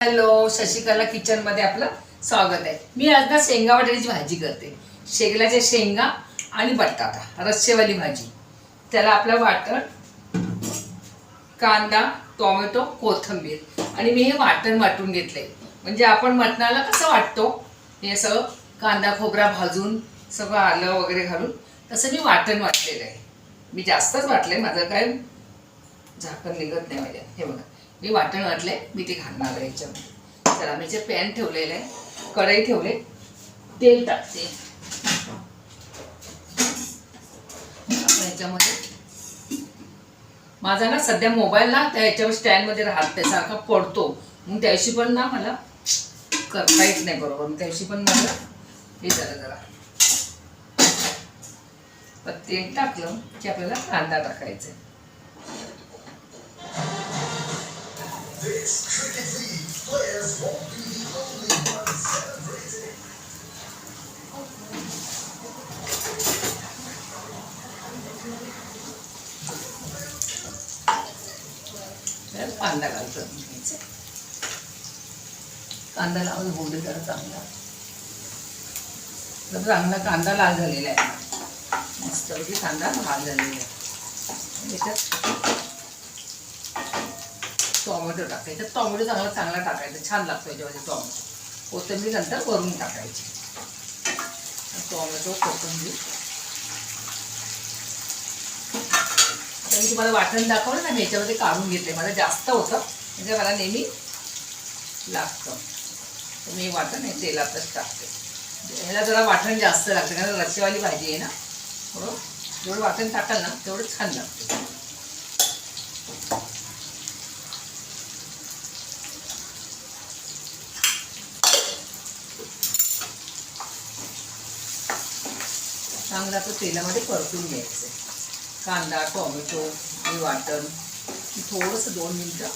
Hello, Shashikala kitchen मध्ये आपलं स्वागत आहे. मी आज ना शेंगा बटाट्याची भाजी करते. शेंगलाच्या शेंगा आणि बटाटा रस्सेवाली भाजी. त्याला आपलं वाटण, कांदा, टोमॅटो, कोथिंबीर आणि मी हे वाटण वाटून घेतलंय. म्हणजे आपण मटणाला कसं वाटतो हे सगळं कांदा खोबरा भाजून सगळं आलं वगैरे घालून तसं मी वाटण वाटलेलं आहे. मी जास्तच वाटलंय, माझं काय झाकण निघत नाही माझ्या. हे बघा, मी वाटण वाटले, मी ते घालणार आहे याच्यामध्ये. चला, मी जे पॅन ठेवलेलं आहे, कढई ठेवले, तेल टाकते आपण याच्यामध्ये. माझा ना सध्या मोबाईल ना त्या याच्यावर स्टँडमध्ये राहत नाही, सारखा पडतो. मग त्याशी पण ना मला करता येत नाही बरोबर. मग त्याशी पण मला हे जरा तेल टाकलं की आपल्याला कांदा टाकायचा. This cricket league players won't be the only ones celebrating. कांदा घालतो. कांदा लावून होऊ दे जरा चांगला. चांगला कांदा लाल झालेला आहे, मस्तपैकी कांदा लाल झालेला आहे. याच्यात टोमॅटो टाकायचं. टोमॅटो चांगला टाकायचं, छान लागतो याच्यामध्ये टोमॅटो. कोथिंबीर नंतर वरून टाकायची. टोमॅटो कोथिंबीर. आता मी तुम्हाला वाटण दाखवलं ना, मी याच्यामध्ये काढून घेतले. मला जास्त होतं म्हणजे मला नेहमी लागतं, तर मी वाटण हे तेलातच टाकते. ह्याला जरा वाटण जास्त लागतं कारण रस्सेवाली भाजी आहे ना. थोडं जेवढं वाटण टाकाल ना तेवढं छान लागतं. चांगला तो तेलामध्ये परतून घ्यायचं. कांदा टोमॅटो आणि वाटण थोडंसं 2 मिनिटं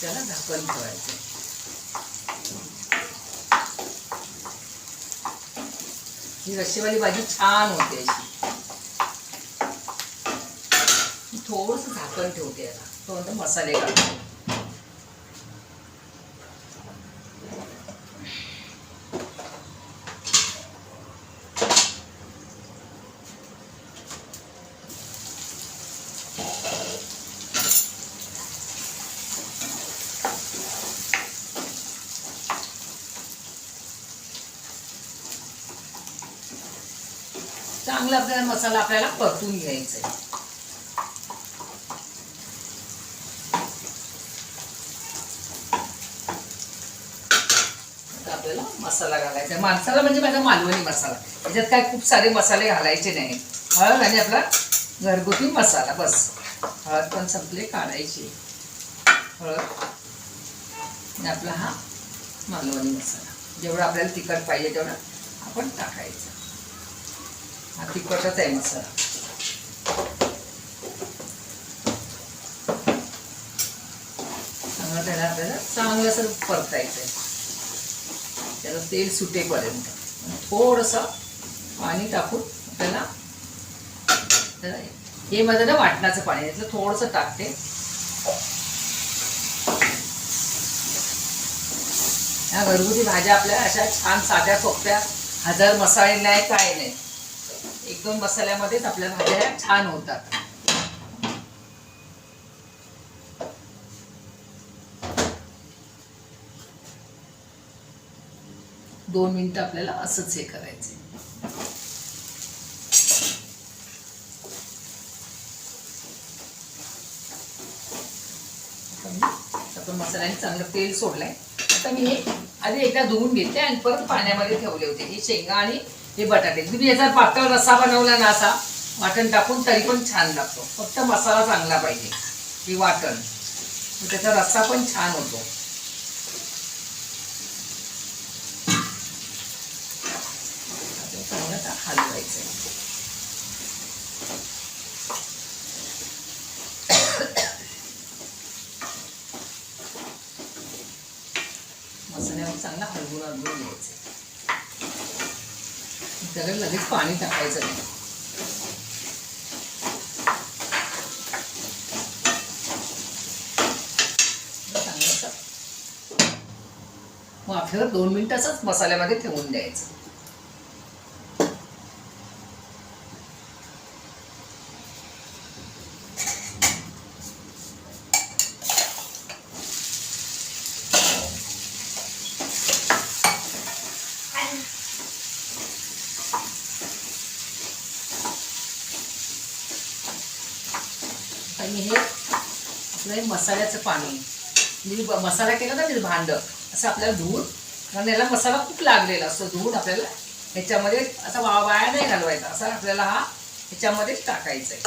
त्याला झाकण ठेवायचं. ही रस्सेवाली भाजी छान होते अशी. थोडंसं झाकण ठेवते याला, तो मसाले घालते. चांगला आपल्याला मसाला आपल्याला परतून घ्यायचा आहे. आपल्याला मसाला घालायचा. मसाला म्हणजे माझा मालवणी मसाला. याच्यात काय खूप सारे मसाले घालायचे नाही. हळद आणि आपला घरगुती मसाला बस. हळद पण संपले काढायची. हळद आणि आपला हा मालवणी मसाला. जेवढा आपल्याला तिखट पाहिजे तेवढा आपण टाकायचं. हा तिखटच आहे मसाला. चांगलं त्याला आपल्याला चांगलं असं परतायचं आहे. त्याला तेल सुटेपर्यंत थोडंसं पाणी टाकून आपल्याला हे माझं ना वाटणाचं पाणी यातलं थोडंसं टाकते. ह्या घरगुती भाज्या आपल्या अशा छान साध्या सोप्या, 1000 मसाले नाही काय नाही, 1-2 मसाल्यामध्येच आपल्या भाज्या छान होतात. दोन मिनिटं आपल्याला असंच हे करायचं. आपण मसाल्याने चांगलं तेल सोडलंय. आता मी हे आधी एकदा धुवून घेतले आणि परत पाण्यामध्ये ठेवले होते. हे शेंगा आणि हे बटाटे. तुम्ही याचा पातळ रस्सा बनवला ना असा वाटण टाकून तरी पण छान लागतो. फक्त मसाला चांगला पाहिजे. हे वाटण त्याचा रस्सा पण छान होतो. चांगलं हलवायचं. मसाल्यावर चांगला हलवून घ्यायचं. त्याला लगेच पाणी टाकायचं नाही. वाफेवर 2 मिनिटाचाच मसाल्यामध्ये ठेवून द्यायचं. आणि हे आपलं हे मसाल्याचं पाणी मी मसाला केला ना ते भांड असं आपल्याला धुवून, कारण याला मसाला खूप लागलेला असतो, धुवून आपल्याला ह्याच्यामध्ये असा वाया नाही घालवायचा, असा आपल्याला हा ह्याच्यामध्ये टाकायचा आहे.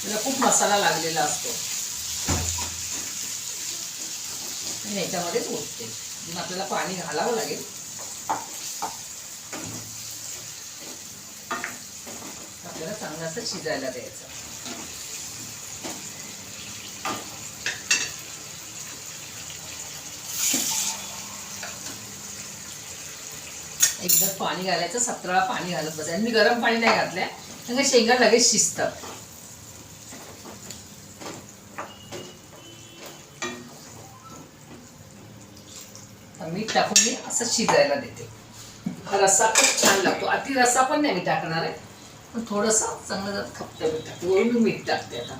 त्याला खूप मसाला लागलेला असतो आणि ह्याच्यामध्येच ओतते. म्हणून आपल्याला पाणी घालावं लागेल. आपल्याला चांगलं असं शिजायला द्यायचं. एकदा पाणी घालायचं, 17 वेळा पाणी घालत बसायचं. मी गरम पाणी नाही घातलंय कारण शेंगा लगेच शिजतात. मीठ टाकून मी असं शिजायला देते. रस्सा खूप छान लागतो. अति रस्सा पण नाही मी टाकणार आहे, पण थोडंसं चांगलं जर खपतं मीठ टाकते. वरून मी मीठ टाकते आता.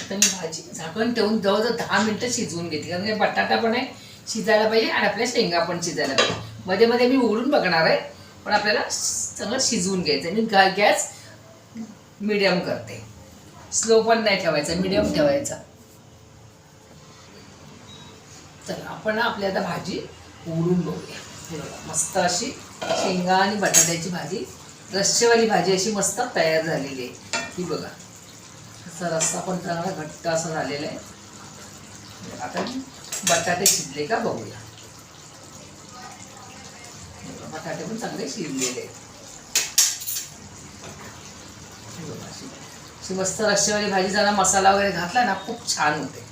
आता मी भाजी झाकण ठेवून जवळजवळ 10 मिनिटं शिजवून घेते, कारण बटाटा पण आहे शिजायला पाहिजे आणि आपल्या शेंगा पण शिजायला पाहिजे. मध्ये मध्ये मी उघडून बघणार आहे, पण आपल्याला चांगलं शिजवून घ्यायचं. मी गॅस मीडियम करते, स्लो पण नाही ठेवायचा, मीडियम ठेवायचा. चला आपण आपली आता भाजी उघडून बघूया. हे बघा, मस्त अशी शेंगा आणि बटाट्याची भाजी, रस्सेवाली भाजी अशी मस्त तयार झालेली आहे. ही बघा, असा रस्सा पण चांगला घट्ट असा झालेला आहे. आता बटाटे शिजले का बघूया. बटाटे पण चांगले शिजलेले आहेत. अशी मस्त रस्सेवाली भाजी जरा मसाला वगैरे घातला ना खूप छान होते.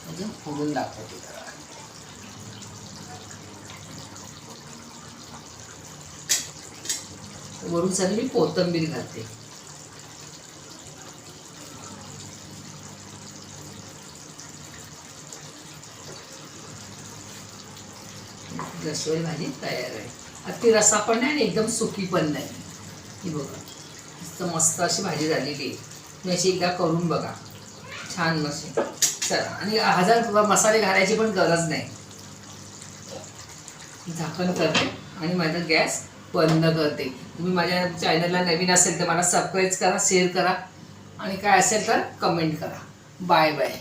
म्हणजे फोडून दाखवते जरा. वरून सगळी मी कोथिंबीर घालते. रस्सेवाली भाजी तयार आहे. अति रस्सा पण नाही आणि एकदम सुकी पण नाही. ही बघा मस्त अशी भाजी झालेली आहे. मी अशी एकदा करून बघा, छान मस्त. चला, आणि 1000 मसाले घालायची पण गरज नाही. झाकण करते आणि माझा गॅस बंद करते. तुम्ही माझ्या चॅनलला नवीन असेल तर मला सबस्क्राईब करा, शेअर करा आणि काय असेल तर कमेंट करा. Bye bye.